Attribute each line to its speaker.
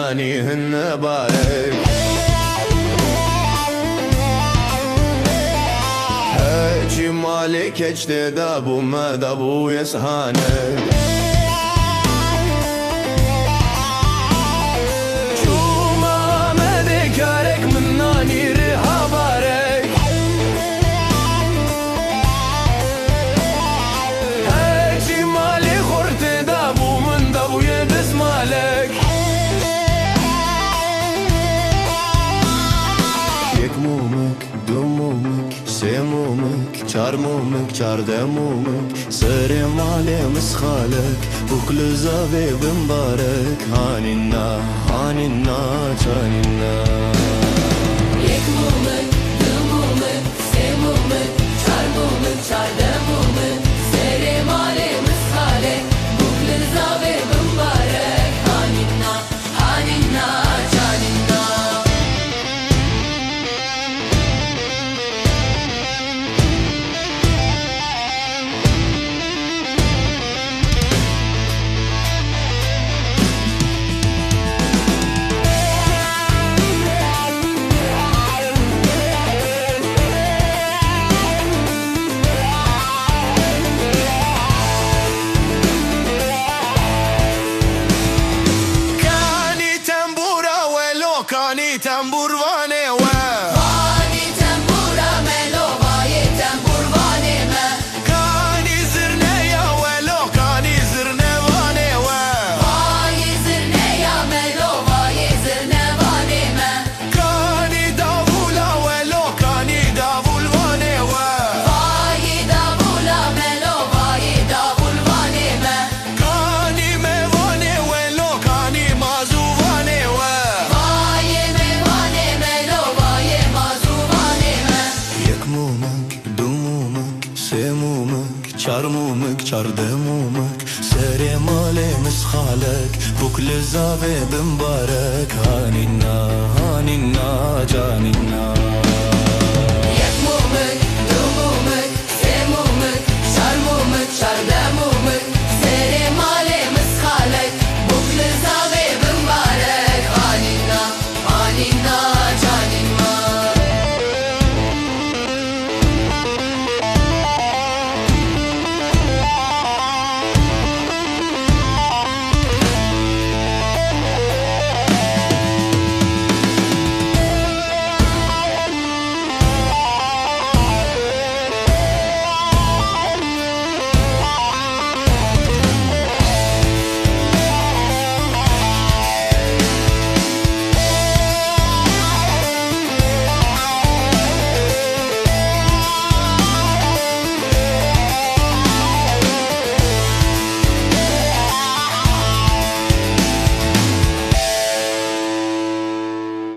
Speaker 1: مناني هن بارك هجي مالك اجتداب وما دابو يسهانك شوما مذكرك مناني ريحة بارك هجي مالي خورت دابو من دابو يدس مالك يكمومك دمومك سمومك چارمومك چاردمومك سري مالي مسخالك وكل زاوي بمبارك هانينا هانينا چانينا
Speaker 2: يكمومك دمومك سمومك چارمومك چاردمومك سري مالي مسخالك وكل زاوي بمبارك هانينا هانينا چانينا
Speaker 1: كاني تنبور واني و
Speaker 2: كاني تنبورا ملو باي تنبور واني ما
Speaker 1: كاني زرني يا ولو كاني زرني واني و
Speaker 2: باي زرني يا ملو باي زرني واني ما
Speaker 1: كاني دافولا ولو كاني دافول واني و
Speaker 2: باي دافولا ملو باي دافول واني ما
Speaker 1: كاني ميواني ولو كاني مازو واني و يكمومك دمومك سمومك چارمومك چاردمومك سري مالي مسخالك بكل زاوي بمبارك هانينا هانينا